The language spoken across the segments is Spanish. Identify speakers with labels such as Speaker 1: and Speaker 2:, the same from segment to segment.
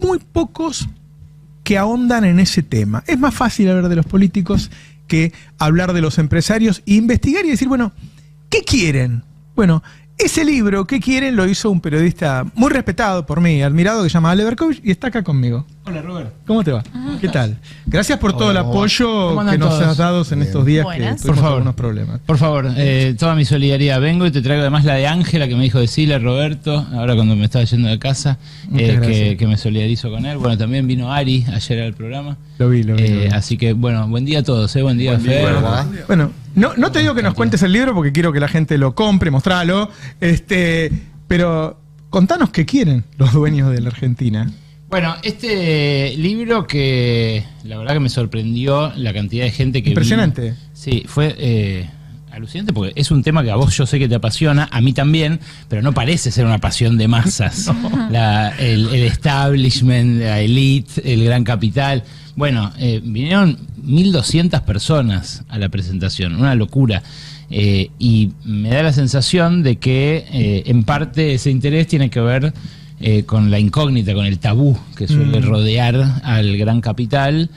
Speaker 1: muy pocos que ahondan en ese tema. Es más fácil hablar de los políticos que hablar de los empresarios e investigar y decir, bueno, ¿qué quieren? Bueno, ese libro, ¿qué quieren?, lo hizo un periodista muy respetado por mí, admirado, que se llama Ale Berkovich, y está acá conmigo. Hola, Robert. ¿Cómo te va? ¿Qué tal? Gracias por todo el apoyo que nos has dado en estos días.
Speaker 2: Buenas.
Speaker 1: Que tuvimos algunos problemas.
Speaker 3: Por favor, toda mi solidaridad. Vengo y te traigo además la de Ángela, que me dijo decirle a Roberto, ahora cuando me estaba yendo de casa, que me solidarizo con él. Bueno, también vino Ari ayer al programa.
Speaker 1: Lo vi.
Speaker 3: Así que, bueno, buen día a todos, buen día, Fer.
Speaker 1: Bueno, no te digo que nos cuentes el libro porque quiero que la gente lo compre, mostralo, pero contanos qué quieren los dueños de la Argentina.
Speaker 3: Bueno, este libro que la verdad que me sorprendió la cantidad de gente que
Speaker 1: impresionante.
Speaker 3: Vino. Sí, fue alucinante porque es un tema que a vos yo sé que te apasiona, a mí también, pero no parece ser una pasión de masas. No. El establishment, la elite, el gran capital. Bueno, vinieron 1.200 personas a la presentación, una locura. Y me da la sensación de que en parte ese interés tiene que ver con la incógnita, con el tabú que suele rodear al gran capital,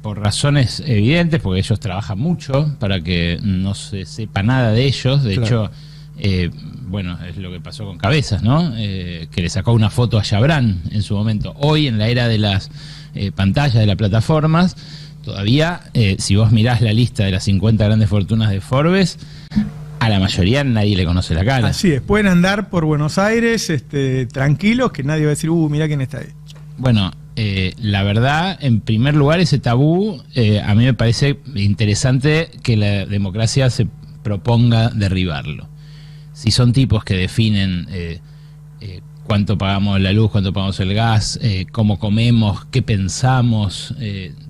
Speaker 3: por razones evidentes, porque ellos trabajan mucho para que no se sepa nada de ellos. De hecho, bueno, es lo que pasó con Cabezas, ¿no? Que le sacó una foto a Chabrán en su momento. Hoy, en la era de las pantallas, de las plataformas, todavía, si vos mirás la lista de las 50 grandes fortunas de Forbes, a la mayoría nadie le conoce la cara. Así
Speaker 1: es, pueden andar por Buenos Aires tranquilos, que nadie va a decir, mirá quién está ahí.
Speaker 3: Bueno, la verdad, en primer lugar, ese tabú, a mí me parece interesante que la democracia se proponga derribarlo. Si son tipos que definen cuánto pagamos la luz, cuánto pagamos el gas, cómo comemos, qué pensamos,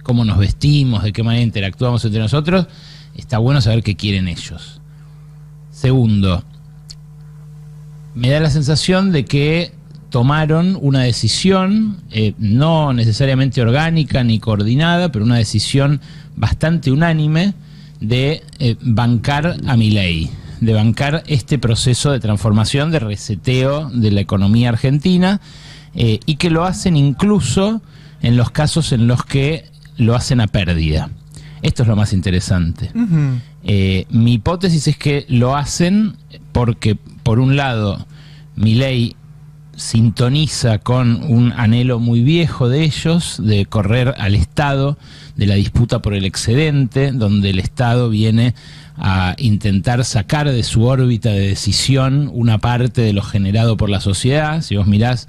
Speaker 3: cómo nos vestimos, de qué manera interactuamos entre nosotros, está bueno saber qué quieren ellos. Segundo, me da la sensación de que tomaron una decisión, no necesariamente orgánica ni coordinada, pero una decisión bastante unánime de bancar a Milei, de bancar este proceso de transformación, de reseteo de la economía argentina, y que lo hacen incluso en los casos en los que lo hacen a pérdida. Esto es lo más interesante. Mi hipótesis es que lo hacen porque, por un lado, Milei sintoniza con un anhelo muy viejo de ellos, de correr al Estado, de la disputa por el excedente, donde el Estado viene a intentar sacar de su órbita de decisión una parte de lo generado por la sociedad. Si vos mirás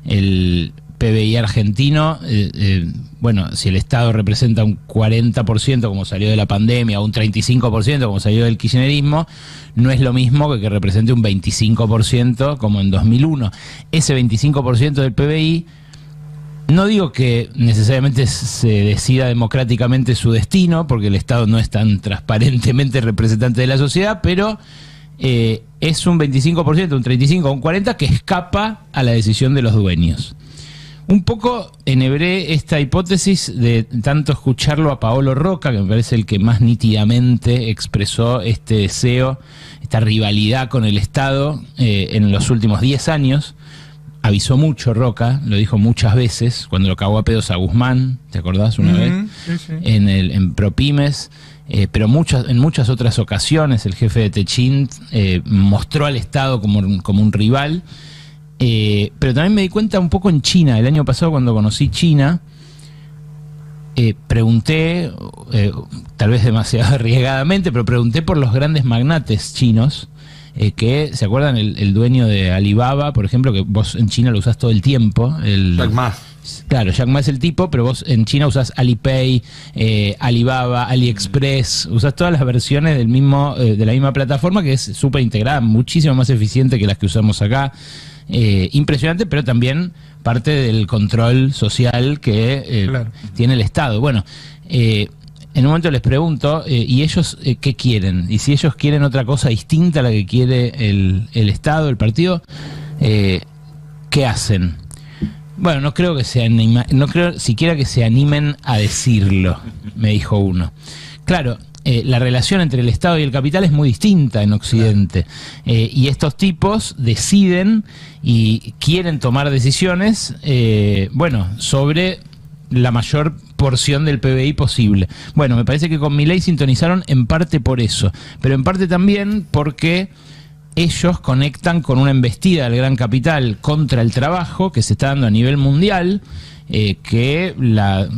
Speaker 3: el PBI argentino, bueno, si el Estado representa un 40% como salió de la pandemia, o un 35% como salió del kirchnerismo, no es lo mismo que represente un 25% como en 2001. Ese 25% del PBI, no digo que necesariamente se decida democráticamente su destino, porque el Estado no es tan transparentemente representante de la sociedad, pero es un 25%, un 35%, un 40% que escapa a la decisión de los dueños. Un poco enhebré esta hipótesis de tanto escucharlo a Paolo Roca, que me parece el que más nítidamente expresó este deseo, esta rivalidad con el Estado en los últimos 10 años. Avisó mucho Roca, lo dijo muchas veces, cuando lo cagó a pedos a Guzmán, ¿te acordás una vez? Sí. En ProPymes, pero en muchas otras ocasiones el jefe de Techint mostró al Estado como un rival. Pero también me di cuenta un poco en China. El año pasado, cuando conocí China, pregunté, tal vez demasiado arriesgadamente, pero pregunté por los grandes magnates chinos, que, ¿se acuerdan? El dueño de Alibaba, por ejemplo, que vos en China lo usás todo el tiempo. Jack Ma. Claro, Jack Ma es el tipo, pero vos en China usás Alipay, Alibaba, AliExpress, usás todas las versiones de la misma plataforma, que es súper integrada, muchísimo más eficiente que las que usamos acá. Impresionante, pero también parte del control social que claro, tiene el Estado. Bueno, en un momento les pregunto, ¿y ellos qué quieren? Y si ellos quieren otra cosa distinta a la que quiere el Estado, el partido, ¿qué hacen? Bueno, no creo siquiera que se animen a decirlo, me dijo uno. Claro, la relación entre el Estado y el capital es muy distinta en Occidente. Y estos tipos deciden y quieren tomar decisiones, sobre la mayor porción del PBI posible. Bueno, me parece que con Milei sintonizaron en parte por eso, pero en parte también porque ellos conectan con una embestida del gran capital contra el trabajo que se está dando a nivel mundial, que la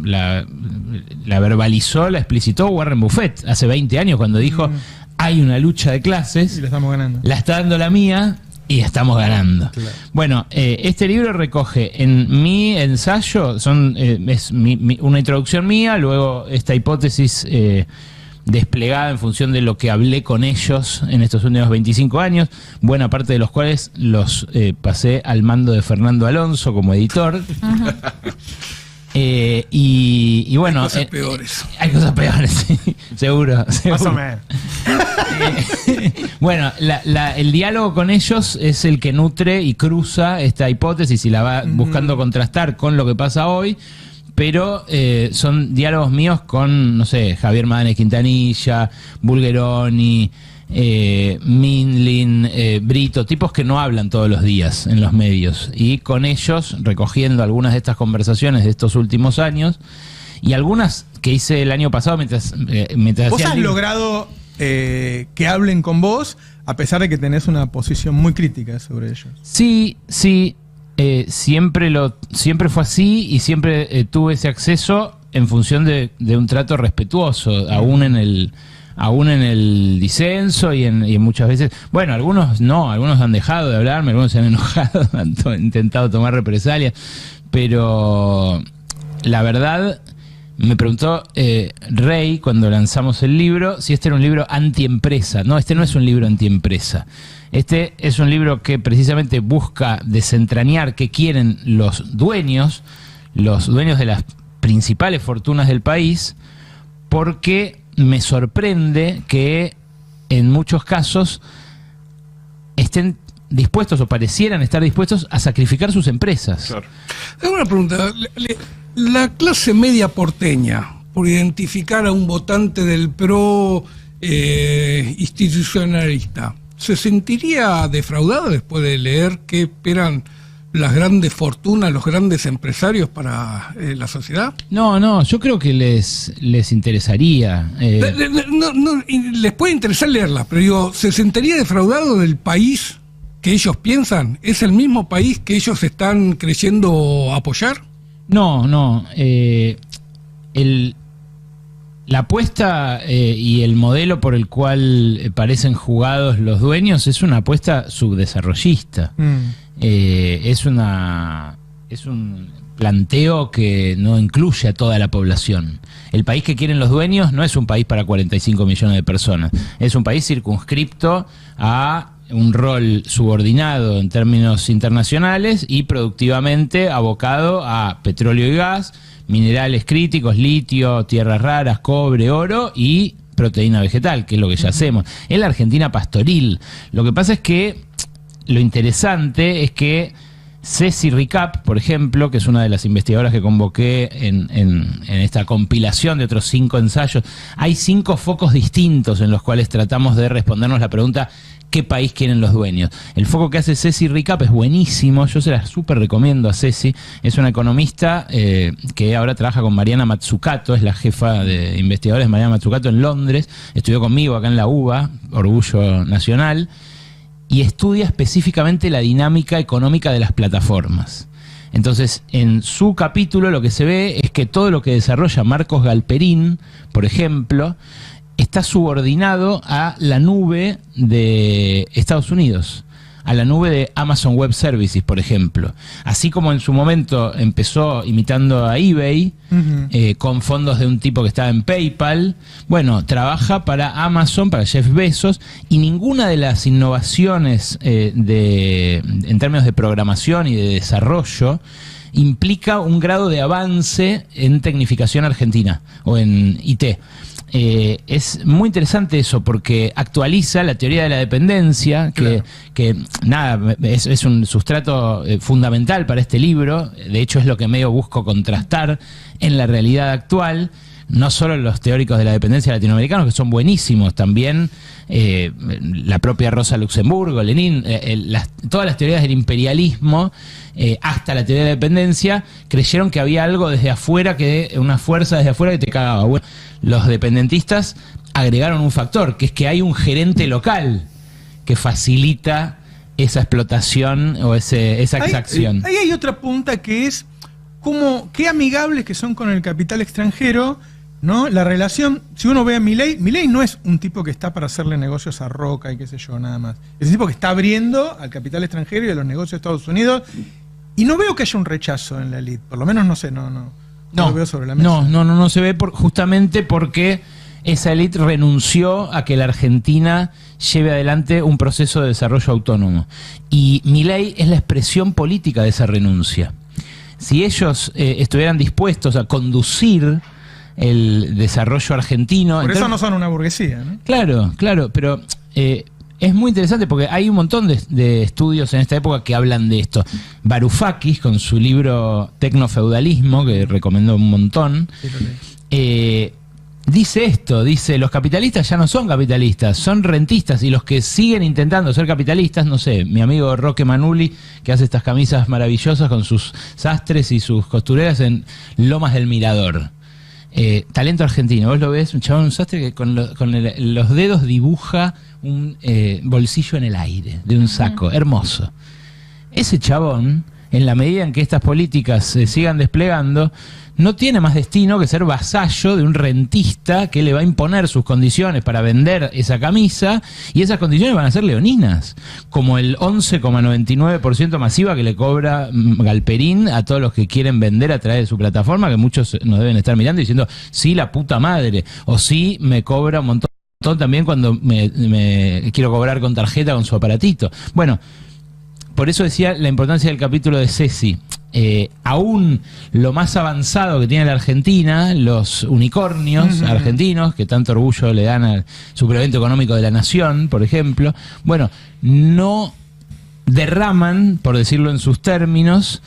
Speaker 3: verbalizó, la explicitó Warren Buffett hace 20 años cuando dijo hay una lucha de clases,
Speaker 1: y la estamos ganando.
Speaker 3: La está dando la mía y estamos ganando. Claro. Bueno, este libro recoge en mi ensayo, es una introducción mía, luego esta hipótesis desplegada en función de lo que hablé con ellos en estos últimos 25 años, buena parte de los cuales los pasé al mando de Fernando Alonso como editor. Y bueno,
Speaker 2: hay cosas peores.
Speaker 3: Hay cosas peores, sí, seguro.
Speaker 1: Más o menos.
Speaker 3: Bueno, el diálogo con ellos es el que nutre y cruza esta hipótesis y la va buscando contrastar con lo que pasa hoy, pero son diálogos míos con, no sé, Javier Madánes Quintanilla, Bulgeroni, Minlin, Brito, tipos que no hablan todos los días en los medios, y con ellos recogiendo algunas de estas conversaciones de estos últimos años y algunas que hice el año pasado mientras
Speaker 1: ¿Vos has logrado que hablen con vos a pesar de que tenés una posición muy crítica sobre ellos?
Speaker 3: Sí, siempre fue así y siempre tuve ese acceso en función de un trato respetuoso, aún en el disenso y en muchas veces, bueno, algunos han dejado de hablarme, algunos se han enojado, han intentado tomar represalias, pero la verdad, me preguntó Rey cuando lanzamos el libro si este era un libro antiempresa. No, este no es un libro antiempresa. Este es un libro que precisamente busca desentrañar qué quieren los dueños de las principales fortunas del país, porque me sorprende que en muchos casos estén dispuestos o parecieran estar dispuestos a sacrificar sus empresas.
Speaker 2: Claro. Tengo una pregunta. La clase media porteña, por identificar a un votante del PRO institucionalista, ¿se sentiría defraudado después de leer qué esperan las grandes fortunas, los grandes empresarios para la sociedad?
Speaker 3: No, yo creo que les interesaría.
Speaker 2: Les puede interesar leerla, pero digo, ¿se sentiría defraudado del país que ellos piensan? ¿Es el mismo país que ellos están creyendo apoyar?
Speaker 3: No. La apuesta y el modelo por el cual parecen jugados los dueños es una apuesta subdesarrollista. Es un planteo que no incluye a toda la población. El país que quieren los dueños no es un país para 45 millones de personas. Es un país circunscripto a un rol subordinado en términos internacionales y productivamente abocado a petróleo y gas, minerales críticos, litio, tierras raras, cobre, oro y proteína vegetal, que es lo que ya hacemos. Es la Argentina pastoril. Lo que pasa es que lo interesante es que Ceci Ricap, por ejemplo, que es una de las investigadoras que convoqué en esta compilación de otros 5 ensayos, hay 5 focos distintos en los cuales tratamos de respondernos la pregunta ¿qué país quieren los dueños? El foco que hace Ceci Ricap es buenísimo, yo se la súper recomiendo a Ceci. Es una economista que ahora trabaja con Mariana Mazzucato, es la jefa de investigadores de Mariana Mazzucato en Londres, estudió conmigo acá en la UBA, Orgullo Nacional, y estudia específicamente la dinámica económica de las plataformas. Entonces, en su capítulo lo que se ve es que todo lo que desarrolla Marcos Galperín, por ejemplo, está subordinado a la nube de Estados Unidos, a la nube de Amazon Web Services, por ejemplo. Así como en su momento empezó imitando a eBay, con fondos de un tipo que estaba en PayPal, bueno, trabaja para Amazon, para Jeff Bezos, y ninguna de las innovaciones en términos de programación y de desarrollo implica un grado de avance en tecnificación argentina o en IT. Es muy interesante eso porque actualiza la teoría de la dependencia, que nada, es un sustrato fundamental para este libro. De hecho es lo que medio busco contrastar en la realidad actual no solo los teóricos de la dependencia latinoamericanos, que son buenísimos, también la propia Rosa Luxemburgo, Lenin, todas las teorías del imperialismo, hasta la teoría de la dependencia, creyeron que había algo desde afuera, una fuerza desde afuera que te cagaba. Bueno, los dependentistas agregaron un factor, que es que hay un gerente local que facilita esa explotación o esa exacción.
Speaker 1: Ahí hay otra punta que es qué amigables que son con el capital extranjero, ¿no? La relación, si uno ve a Milei no es un tipo que está para hacerle negocios a Roca y qué sé yo, nada más. Es un tipo que está abriendo al capital extranjero y a los negocios de Estados Unidos, y no veo que haya un rechazo en la élite, por lo menos no sé, no lo veo sobre la mesa.
Speaker 3: No se ve justamente porque esa élite renunció a que la Argentina lleve adelante un proceso de desarrollo autónomo. Y Milei es la expresión política de esa renuncia. Si ellos estuvieran dispuestos a conducir el desarrollo argentino...
Speaker 1: Por eso no son una burguesía, ¿no?
Speaker 3: Claro, pero es muy interesante porque hay un montón de estudios en esta época que hablan de esto. Varoufakis, con su libro Tecnofeudalismo, que recomendó un montón, dice esto, dice, los capitalistas ya no son capitalistas, son rentistas, y los que siguen intentando ser capitalistas, no sé, mi amigo Roque Manuli, que hace estas camisas maravillosas con sus sastres y sus costureras en Lomas del Mirador. Talento argentino, vos lo ves, un chabón, un sastre que con los dedos dibuja un bolsillo en el aire de un saco, hermoso. Ese chabón, en la medida en que estas políticas se sigan desplegando, no tiene más destino que ser vasallo de un rentista que le va a imponer sus condiciones para vender esa camisa, y esas condiciones van a ser leoninas, como el 11,99% masiva que le cobra Galperín a todos los que quieren vender a través de su plataforma, que muchos nos deben estar mirando y diciendo, sí, la puta madre, o sí, me cobra un montón también cuando me quiero cobrar con tarjeta con su aparatito. Bueno, por eso decía la importancia del capítulo de Ceci. Aún lo más avanzado que tiene la Argentina, los unicornios argentinos, que tanto orgullo le dan al suplemento económico de la nación, por ejemplo, bueno, no derraman, por decirlo en sus términos,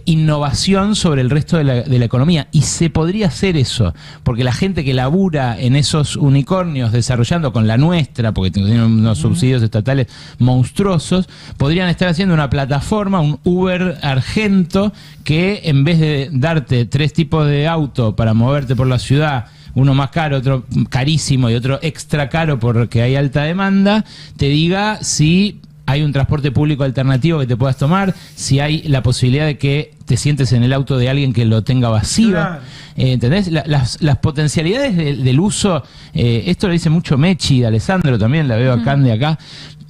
Speaker 3: innovación sobre el resto de la economía. Y se podría hacer eso, porque la gente que labura en esos unicornios desarrollando con la nuestra, porque tienen unos subsidios estatales monstruosos, podrían estar haciendo una plataforma, un Uber argento, que en vez de darte 3 tipos de auto para moverte por la ciudad, uno más caro, otro carísimo y otro extra caro porque hay alta demanda, te diga si hay un transporte público alternativo que te puedas tomar, si hay la posibilidad de que te sientes en el auto de alguien que lo tenga vacío. Claro. ¿Entendés? Las potencialidades del uso, esto lo dice mucho Mechi, de Alessandro también, la veo acá de acá,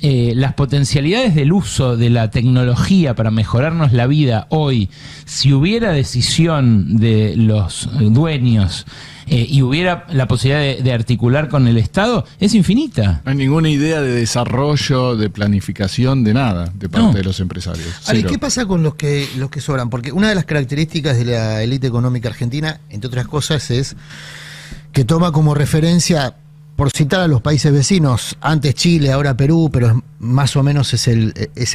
Speaker 3: las potencialidades del uso de la tecnología para mejorarnos la vida hoy, si hubiera decisión de los dueños y hubiera la posibilidad de articular con el Estado, es infinita.
Speaker 4: No hay ninguna idea de desarrollo, de planificación, de nada, de parte de los empresarios.
Speaker 5: ¿Y qué pasa con los que sobran? Porque una de las características de la élite económica argentina, entre otras cosas, es que toma como referencia, por citar a los países vecinos, antes Chile, ahora Perú, pero más o menos es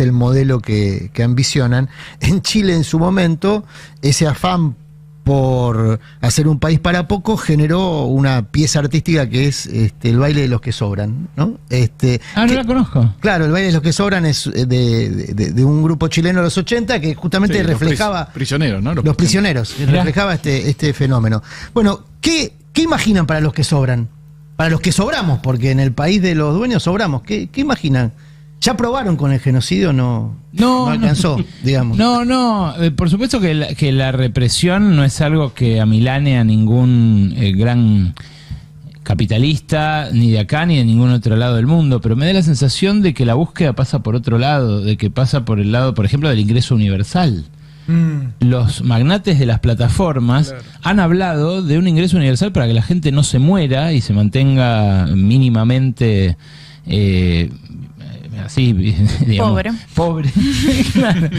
Speaker 5: el modelo que ambicionan. En Chile, en su momento, ese afán por hacer un país para pocos generó una pieza artística que es el baile de los que sobran, ¿no?
Speaker 3: No la conozco.
Speaker 5: Claro, el baile de los que sobran es de un grupo chileno de los 80 que justamente reflejaba...
Speaker 4: Prisioneros, ¿no?
Speaker 5: Los prisioneros, reflejaba este fenómeno. Bueno, ¿qué imaginan para los que sobran? Para los que sobramos, porque en el país de los dueños sobramos. ¿Qué imaginan? ¿Ya probaron con el genocidio? No alcanzó, digamos.
Speaker 3: No, por supuesto que la represión no es algo que amilane a ningún gran capitalista, ni de acá ni de ningún otro lado del mundo, pero me da la sensación de que la búsqueda pasa por otro lado, de que pasa por el lado, por ejemplo, del ingreso universal. Los magnates de las plataformas han hablado de un ingreso universal para que la gente no se muera y se mantenga mínimamente así, digamos, pobre. Claro.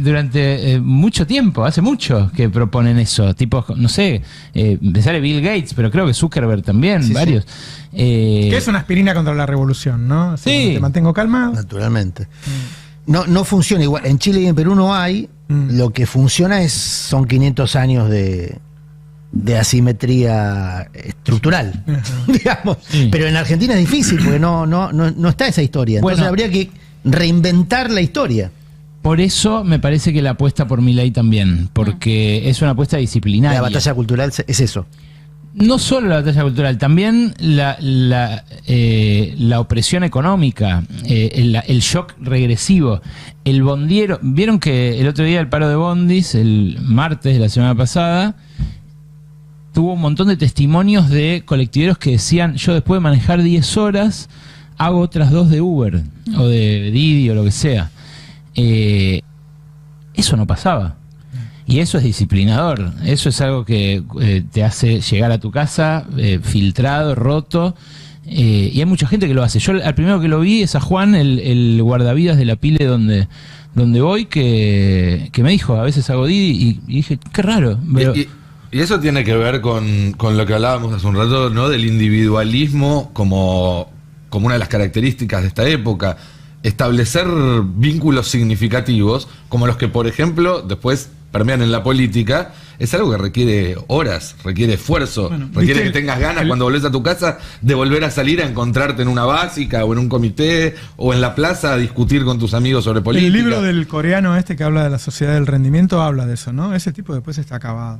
Speaker 3: Durante mucho tiempo, hace mucho que proponen eso, tipos, no sé, me sale Bill Gates, pero creo que Zuckerberg también, varios.
Speaker 1: Que es una aspirina contra la revolución, ¿no? Así
Speaker 3: sí.
Speaker 1: Te mantengo calmado.
Speaker 5: Naturalmente. No funciona igual. En Chile y en Perú no hay. Lo que funciona son 500 años de de asimetría estructural, digamos.
Speaker 3: Sí.
Speaker 5: Pero en Argentina es difícil porque no está esa historia. Entonces
Speaker 3: Bueno.
Speaker 5: habría que reinventar la historia.
Speaker 3: Por eso me parece que la apuesta por Milei también, porque es una apuesta disciplinaria.
Speaker 5: La batalla cultural es eso.
Speaker 3: No solo la batalla cultural, también la opresión económica, el shock regresivo, el bondiero. Vieron que el otro día el paro de bondis, el martes de la semana pasada, tuvo un montón de testimonios de colectiveros que decían: yo después de manejar 10 horas hago otras 2 de Uber o de Didi o lo que sea. Eso no pasaba. Y eso es disciplinador, eso es algo que te hace llegar a tu casa filtrado, roto, y hay mucha gente que lo hace. Yo al primero que lo vi es a Juan, el guardavidas de la Pile donde voy, que me dijo: a veces hago Didi, y dije, qué raro. Pero,
Speaker 6: Y eso tiene que ver con lo que hablábamos hace un rato, ¿no? Del individualismo como una de las características de esta época. Establecer vínculos significativos, como los que, por ejemplo, después permean en la política, es algo que requiere horas, requiere esfuerzo, requiere que tengas ganas cuando volvés a tu casa de volver a salir a encontrarte en una básica o en un comité o en la plaza a discutir con tus amigos sobre política.
Speaker 1: El libro del coreano que habla de la sociedad del rendimiento habla de eso, ¿no? Ese tipo después está acabado.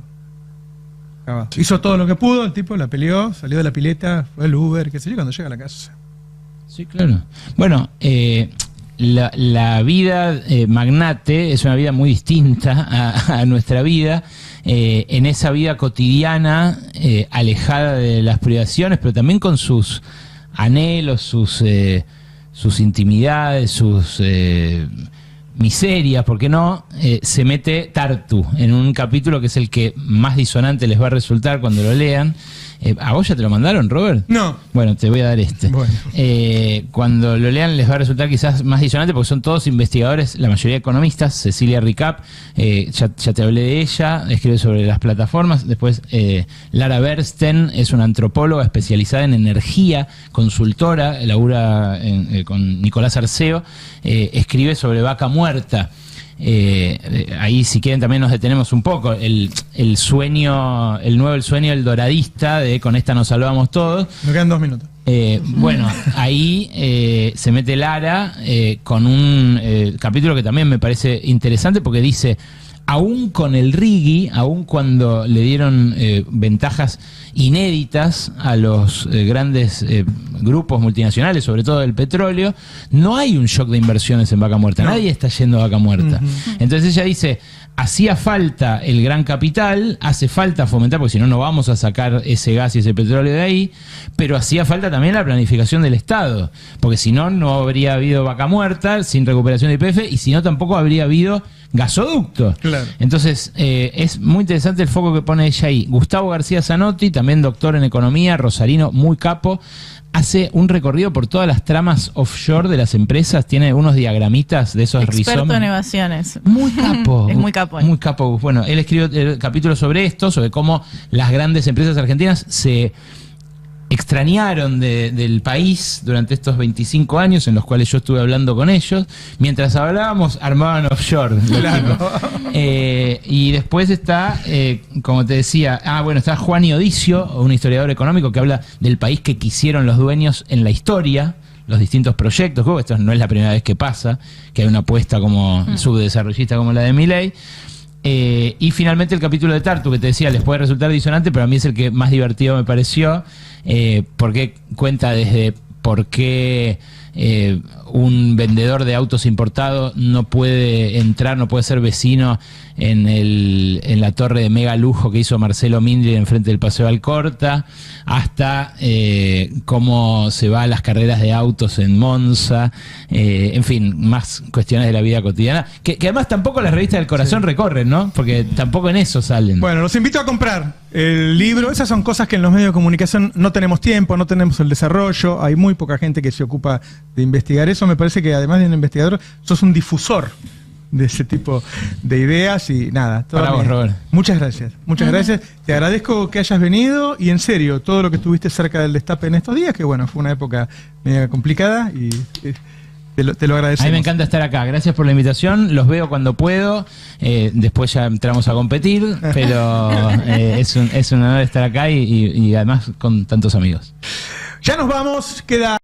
Speaker 1: Hizo todo lo que pudo, el tipo la peleó, salió de la pileta, fue el Uber, qué sé yo, cuando llega a la casa.
Speaker 3: sí, claro. Bueno, la vida magnate es una vida muy distinta a nuestra vida. En esa vida cotidiana, alejada de las privaciones, pero también con sus anhelos, sus intimidades, sus miserias, ¿por qué no? Se mete Tartu en un capítulo que es el que más disonante les va a resultar cuando lo lean. ¿A vos ya te lo mandaron, Robert?
Speaker 1: No.
Speaker 3: Bueno, te voy a dar este.
Speaker 1: Bueno.
Speaker 3: Cuando lo lean les va a resultar quizás más disonante porque son todos investigadores, la mayoría economistas. Cecilia Ricap, ya te hablé de ella, escribe sobre las plataformas. Después Lara Bernstein es una antropóloga especializada en energía, consultora, labura con Nicolás Arceo, escribe sobre Vaca Muerta. Ahí si quieren también nos detenemos un poco. El sueño del doradista de con esta nos salvamos todos.
Speaker 1: Nos quedan 2 minutos.
Speaker 3: Bueno, ahí se mete Lara con un capítulo que también me parece interesante porque dice: aún con el RIGI, aún cuando le dieron ventajas inéditas a los grandes grupos multinacionales, sobre todo del petróleo, no hay un shock de inversiones en Vaca Muerta. Nadie está yendo a Vaca Muerta. Entonces ella dice: hacía falta el gran capital, hace falta fomentar, porque si no, no vamos a sacar ese gas y ese petróleo de ahí, pero hacía falta también la planificación del Estado, porque si no, no habría habido Vaca Muerta sin recuperación de YPF, y si no, tampoco habría habido gasoducto.
Speaker 1: Claro.
Speaker 3: Entonces, es muy interesante el foco que pone ella ahí. Gustavo García Zanotti, también doctor en economía, rosarino, muy capo, hace un recorrido por todas las tramas offshore de las empresas, tiene unos diagramitas de esos
Speaker 7: Experto en evasiones.
Speaker 3: Muy capo.
Speaker 7: Es muy capo.
Speaker 3: Muy capo. Bueno, él escribió el capítulo sobre esto, sobre cómo las grandes empresas argentinas se extrañaron del país durante estos 25 años en los cuales yo estuve hablando con ellos. Mientras hablábamos, armaban offshore.
Speaker 1: Claro.
Speaker 3: Y después está, como te decía, está Juan Iodicio, un historiador económico que habla del país que quisieron los dueños en la historia, los distintos proyectos. Esto no es la primera vez que pasa, que hay una apuesta como subdesarrollista como la de Milei. Y finalmente el capítulo de Tartu, que te decía, les puede resultar disonante, pero a mí es el que más divertido me pareció, porque cuenta desde por qué un vendedor de autos importados no puede entrar, no puede ser vecino en la torre de mega lujo que hizo Marcelo Mindri enfrente del Paseo Alcorta, hasta cómo se va a las carreras de autos en Monza, en fin, más cuestiones de la vida cotidiana, que además tampoco las revistas del corazón recorren, ¿no? Porque tampoco en eso salen.
Speaker 1: Bueno, los invito a comprar el libro. Esas son cosas que en los medios de comunicación no tenemos tiempo, no tenemos el desarrollo, hay muy poca gente que se ocupa de investigar eso. Me parece que además de un investigador, sos un difusor de ese tipo de ideas y nada.
Speaker 3: Para vos, Robert.
Speaker 1: Muchas gracias, muchas gracias. Te agradezco que hayas venido y en serio, todo lo que estuviste cerca del destape en estos días, que bueno, fue una época media complicada y Te lo
Speaker 3: A
Speaker 1: agradecemos.
Speaker 3: mí me encanta estar acá. Gracias por la invitación. Los veo cuando puedo. Después ya entramos a competir, pero es un honor estar acá y además con tantos amigos.
Speaker 1: Ya nos vamos. Queda